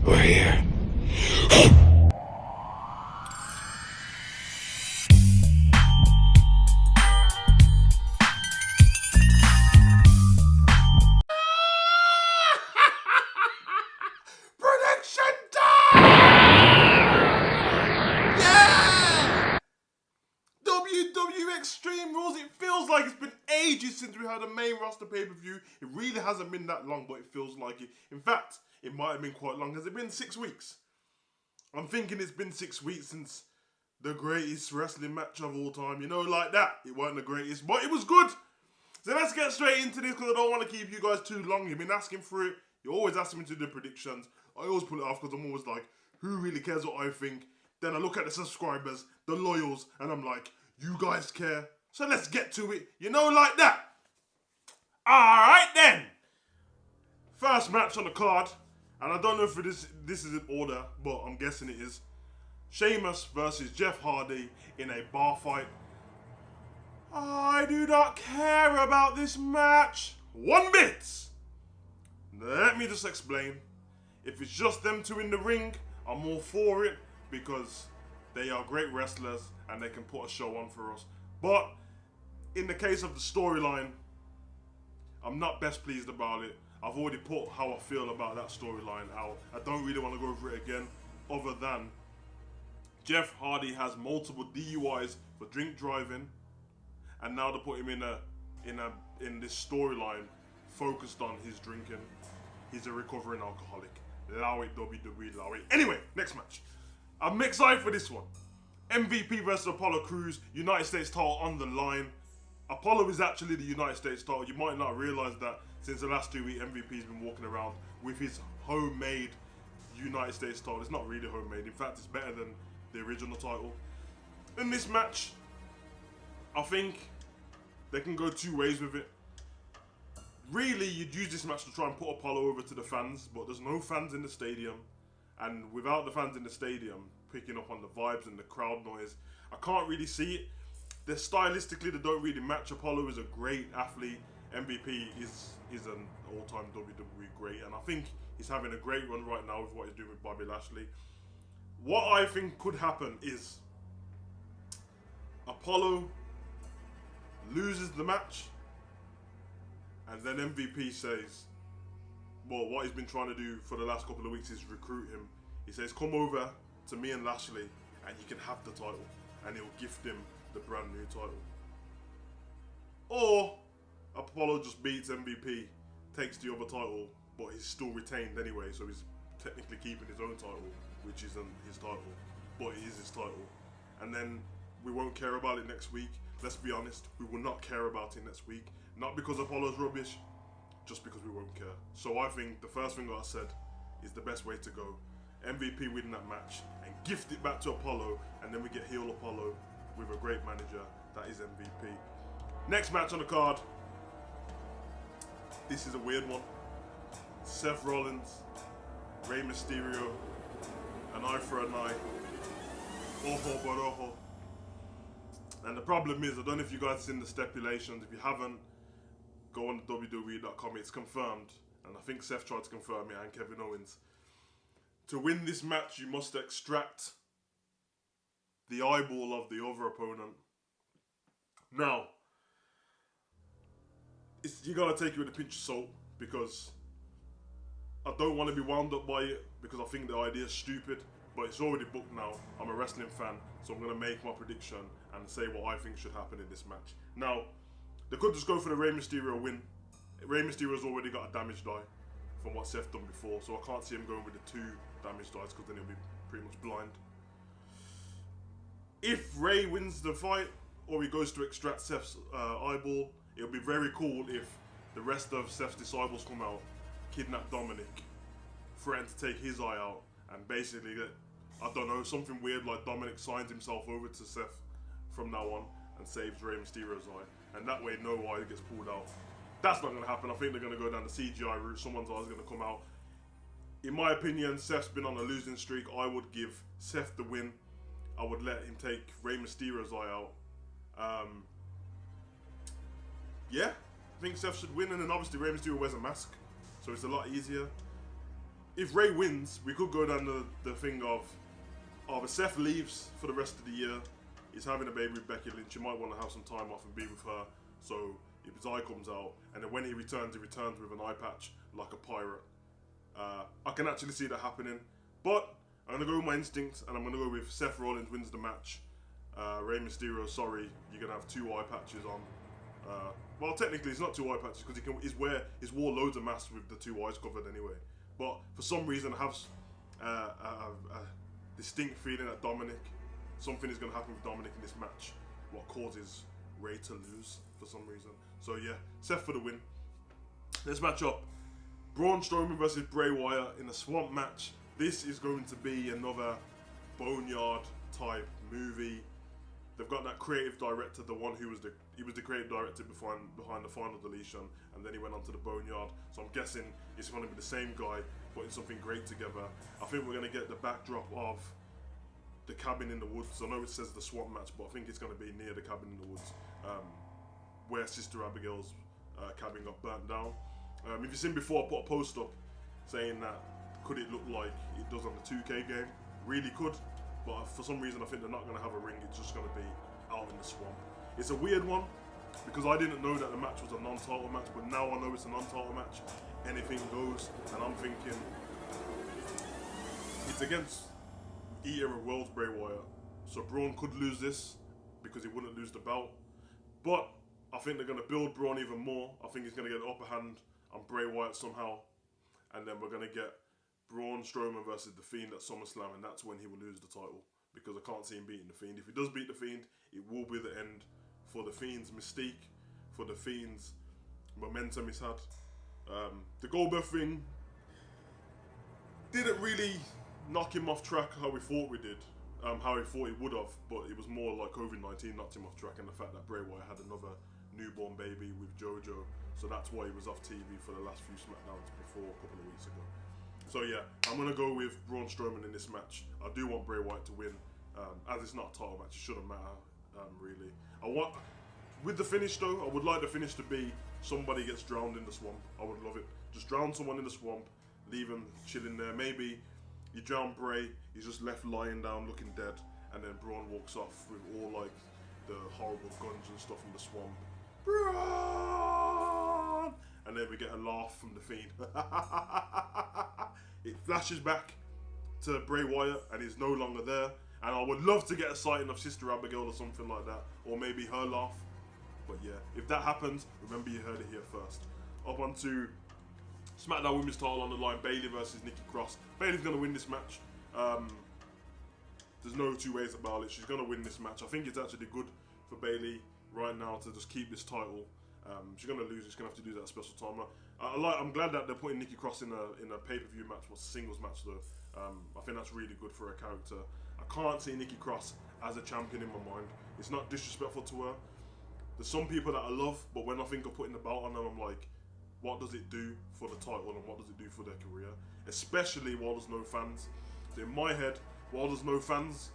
We're here. Prediction time! Yeah! WWE Extreme Rules. It feels like it's been ages since we had a main roster pay-per-view. It really hasn't been that long, but it feels like it. In fact, it might have been quite long. Has it been 6 weeks? I'm thinking it's been 6 weeks since the greatest wrestling match of all time. You know, like that. It wasn't the greatest, but it was good. So let's get straight into this because I don't want to keep you guys too long. You've been asking for it. You're always asking me to do predictions. I always put it off because I'm always like, who really cares what I think? Then I look at the subscribers, the loyals, and I'm like, you guys care. So let's get to it. You know, like that. Alright then. First match on the card. And I don't know if this is in order, but I'm guessing it is. Sheamus versus Jeff Hardy in a bar fight. I do not care about this match one bit. Let me just explain. If it's just them two in the ring, I'm all for it because they are great wrestlers and they can put a show on for us. But in the case of the storyline, I'm not best pleased about it. I've already put how I feel about that storyline out. I don't really want to go over it again, other than Jeff Hardy has multiple DUIs for drink driving, and now they put him in this storyline focused on his drinking. He's a recovering alcoholic. Allow it, WWE, allow it. Anyway, next match. I'm excited for this one. MVP versus Apollo Crews, United States title on the line. Apollo is actually the United States title. You might not realize that since the last 2 weeks, MVP's been walking around with his homemade United States title. It's not really homemade. In fact, it's better than the original title. In this match, I think they can go 2 ways with it. Really, you'd use this match to try and put Apollo over to the fans, but there's no fans in the stadium. And without the fans in the stadium picking up on the vibes and the crowd noise, I can't really see it. Stylistically, they don't really match. Apollo is a great athlete. MVP is an all-time WWE great, and I think he's having a great run right now with what he's doing with Bobby Lashley. What I think could happen is Apollo loses the match, and then MVP says, well, what he's been trying to do for the last couple of weeks is recruit him. He says, come over to me and Lashley, and you can have the title, and he'll gift him the brand new title. Or Apollo just beats MVP, takes the other title, but he's still retained anyway, so he's technically keeping his own title, which isn't his title, but it is his title. And then we won't care about it next week. Let's be honest, we will not care about it next week. Not because Apollo's rubbish, just because we won't care. So I think the first thing that I said is the best way to go. MVP winning that match and gift it back to Apollo, and then we get heel Apollo with a great manager. That is MVP. Next match on the card. This is a weird one. Seth Rollins, Rey Mysterio, an eye for an eye. Ojo por ojo. And the problem is, I don't know if you guys have seen the stipulations. If you haven't, go on WWE.com. It's confirmed. And I think Seth tried to confirm it, and Kevin Owens. To win this match, you must extract the eyeball of the other opponent. Now, you gotta take it with a pinch of salt, because I don't want to be wound up by it, because I think the idea is stupid, but it's already booked now. I'm a wrestling fan, so I'm gonna make my prediction and say what I think should happen in this match. Now, they could just go for the Rey Mysterio win. Rey Mysterio's already got a damage die from what Seth done before, so I can't see him going with the 2 damage dies, because then he'll be pretty much blind. If Rey wins the fight, or he goes to extract Seth's eyeball, it'll be very cool if the rest of Seth's disciples come out, kidnap Dominic, threaten to take his eye out, and basically get, I don't know, something weird like Dominic signs himself over to Seth from now on and saves Rey Mysterio's eye, and that way no eye gets pulled out. That's not going to happen. I think they're going to go down the CGI route. Someone's eye is going to come out. In my opinion, Seth's been on a losing streak. I would give Seth the win. I would let him take Rey Mysterio's eye out. Yeah, I think Seth should win, and then obviously Rey Mysterio wears a mask, so it's a lot easier. if Ray wins, we could go down the thing of if Seth leaves for the rest of the year, he's having a baby with Becky Lynch. You might want to have some time off and be with her. So if his eye comes out, and then when he returns with an eye patch like a pirate. I can actually see that happening. But I'm going to go with my instincts, and I'm going to go with Seth Rollins wins the match. Rey Mysterio, sorry, you're going to have 2 eye patches on. Well, technically it's not 2 eye patches because he's wore loads of masks with the 2 eyes covered anyway. But for some reason I have a distinct feeling that something is going to happen with Dominic in this match, what causes Ray to lose for some reason. So yeah, Seth for the win. Let's match up. Braun Strowman versus Bray Wyatt in a swamp match. This is going to be another boneyard type movie. They've got that creative director, the one who was the creative director behind the Final Deletion, and then he went on to the Boneyard. So I'm guessing it's going to be the same guy putting something great together. I think we're going to get the backdrop of the cabin in the woods. I know it says the swamp match, but I think it's going to be near the cabin in the woods, where Sister Abigail's cabin got burnt down. If you've seen before, I put a post up saying that could it look like it does on the 2K game? Really could. But for some reason, I think they're not going to have a ring. It's just going to be out in the swamp. It's a weird one because I didn't know that the match was a non-title match, but now I know it's a non-title match. Anything goes, and I'm thinking it's against Eater of Worlds Bray Wyatt. So Braun could lose this because he wouldn't lose the belt. But I think they're going to build Braun even more. I think he's going to get the upper hand on Bray Wyatt somehow. And then we're going to get Braun Strowman versus The Fiend at SummerSlam, and that's when he will lose the title because I can't see him beating The Fiend. If he does beat The Fiend, it will be the end for The Fiend's mystique, for The Fiend's momentum he's had. The Goldberg thing didn't really knock him off track how we thought we did, how he thought he would have, but it was more like COVID-19 knocked him off track, and the fact that Bray Wyatt had another newborn baby with JoJo, so that's why he was off TV for the last few SmackDowns before a couple of weeks ago. So yeah, I'm going to go with Braun Strowman in this match. I do want Bray Wyatt to win. As it's not a title match, it shouldn't matter, really. With the finish though, I would like the finish to be somebody gets drowned in the swamp. I would love it. Just drown someone in the swamp, leave him chilling there. Maybe you drown Bray, he's just left lying down looking dead, and then Braun walks off with all like the horrible guns and stuff in the swamp. Braun! And then we get a laugh from the Fiend. It flashes back to Bray Wyatt and he's no longer there. And I would love to get a sighting of Sister Abigail or something like that. Or maybe her laugh. But yeah, if that happens, remember you heard it here first. Up onto SmackDown Women's title on the line. Bayley versus Nikki Cross. Bayley's going to win this match. There's no two ways about it. She's going to win this match. I think it's actually good for Bayley right now to just keep this title. She's going to lose. She's going to have to do that special timer. I'm glad that they're putting Nikki Cross in a pay-per-view match. What's a singles match though? I think that's really good for her character. I can't see Nikki Cross as a champion in my mind. It's not disrespectful to her. There's some people that I love, but when I think of putting the belt on them, I'm like, what does it do for the title and what does it do for their career? Especially while there's no fans. So in my head, while there's no fans,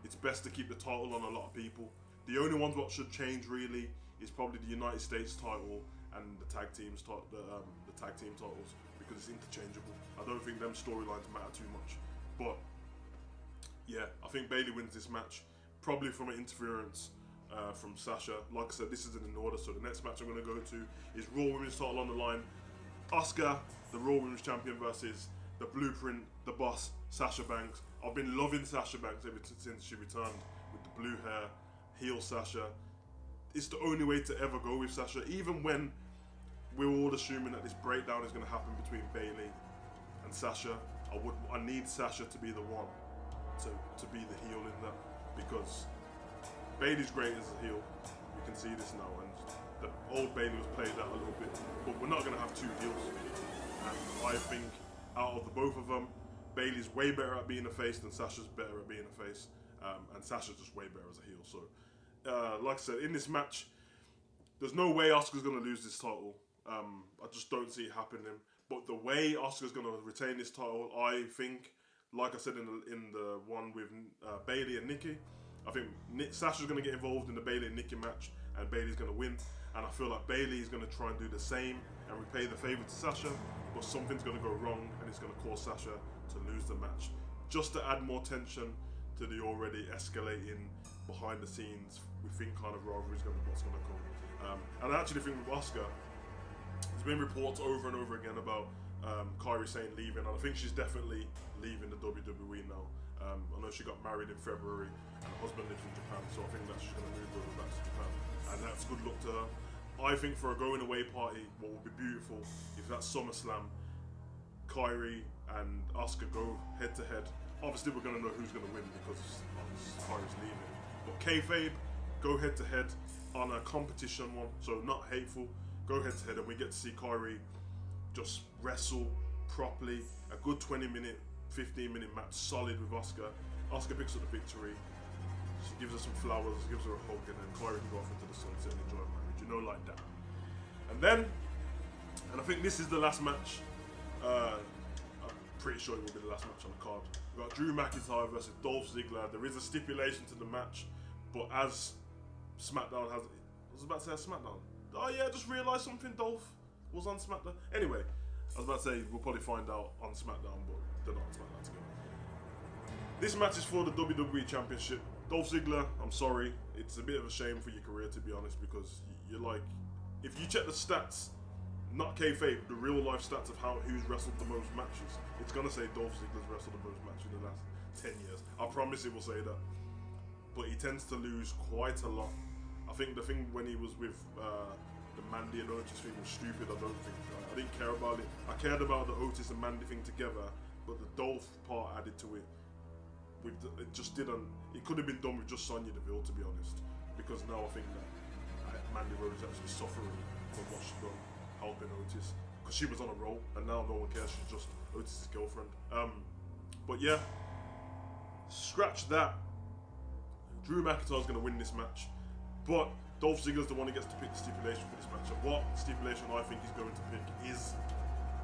it's best to keep the title on a lot of people. The only ones what should change really is probably the United States title and the tag team titles, because it's interchangeable. I don't think them storylines matter too much. But yeah, I think Bayley wins this match, probably from an interference from Sasha. Like I said, this isn't in order, so the next match I'm going to go to is Raw Women's title on the line. Asuka, the Raw Women's champion, versus the Blueprint, the boss, Sasha Banks. I've been loving Sasha Banks ever since she returned with the blue hair, heel Sasha. It's the only way to ever go with Sasha, even when we're all assuming that this breakdown is going to happen between Bayley and Sasha. I need Sasha to be the one to be the heel in that, because Bayley's great as a heel. You can see this now, and the old Bayley was played out a little bit, but we're not going to have two heels. And I think out of the both of them, Bayley's way better at being a face than Sasha's better at being a face, and Sasha's just way better as a heel. So, like I said, in this match, there's no way Asuka's going to lose this title. I just don't see it happening. But the way Asuka's going to retain this title, I think, like I said in the one with Bayley and Nikki, I think Sasha's going to get involved in the Bayley and Nikki match, and Bayley's going to win. And I feel like Bayley is going to try and do the same and repay the favour to Sasha, but something's going to go wrong and it's going to cause Sasha to lose the match. Just to add more tension to the already escalating behind the scenes, we think kind of rivalry is what's going to come. And I actually think with Asuka, there's been reports over and over again about Kairi Sane leaving, and I think she's definitely leaving the WWE now. I know she got married in February and her husband lives in Japan, so I think that she's going to move over back to Japan, and that's good luck to her. I think for a going away party, what would be beautiful if that SummerSlam, Kairi and Asuka go head to head. Obviously we're going to know who's going to win because Kairi's leaving, but kayfabe, go head to head on a competition one, so not hateful, go head to head, and we get to see Kairi just wrestle properly, a good 20-minute, 15-minute match, solid with Asuka. Asuka picks up the victory, she gives her some flowers, gives her a hug, and then Kairi can go off into the sunset and enjoy marriage, you know, like that. And I think this is the last match, I'm pretty sure it will be the last match on the card. We've got Drew McIntyre versus Dolph Ziggler. There is a stipulation to the match, but as SmackDown has, I was about to say SmackDown. Oh yeah, I just realised something, Dolph was on SmackDown. Anyway, I was about to say we'll probably find out on SmackDown, but they're not on SmackDown together. This match is for the WWE Championship. Dolph Ziggler, I'm sorry, it's a bit of a shame for your career, to be honest, because you're like, if you check the stats, not kayfabe, the real life stats of who's wrestled the most matches, it's gonna say Dolph Ziggler's wrestled the most matches in the last 10 years. I promise it will say that. But he tends to lose quite a lot. I think the thing when he was with the Mandy and Otis thing was stupid. I didn't care about it. I cared about the Otis and Mandy thing together, but the Dolph part added to it. It just didn't. It could have been done with just Sonya Deville, to be honest. Because now I think that Mandy Rose is actually suffering from what she's done, helping Otis, because she was on a roll, and now no one cares. She's just Otis' girlfriend. But yeah, scratch that. Drew McIntyre's going to win this match, but Dolph Ziggler's the one who gets to pick the stipulation for this match. And what stipulation I think he's going to pick is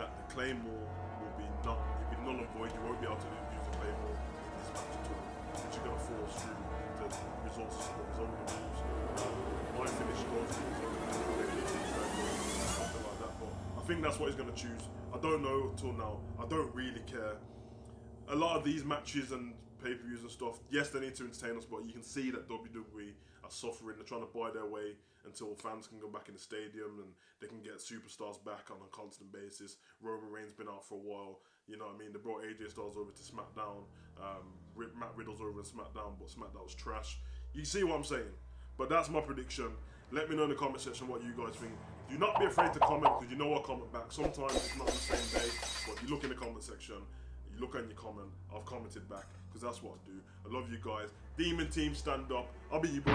that the Claymore will be null and void. You won't be able to use the Claymore in this match at all, which you're going to force through the resources for his own moves. My finish goes to his own moves, something like that. But I think that's what he's going to choose. I don't know until now. I don't really care. A lot of these matches and pay-per-views and stuff, yes, they need to entertain us, but you can see that WWE are suffering. They're trying to buy their way until fans can go back in the stadium and they can get superstars back on a constant basis. Roman Reigns been out for a while, you know what I mean? They brought AJ Styles over to SmackDown, Matt Riddle's over in SmackDown, but SmackDown was trash. You see what I'm saying? But that's my prediction. Let me know in the comment section what you guys think. Do not be afraid to comment, because you know I'll comment back. Sometimes it's not on the same day, but you look in the comment section, you look on your comment, I've commented back, because that's what I do. I love you guys. Demon Team, stand up. I'll be your boy.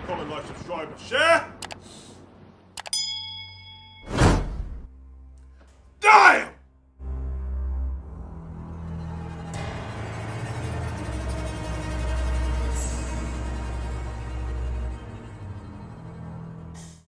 Comment, like, subscribe, and share.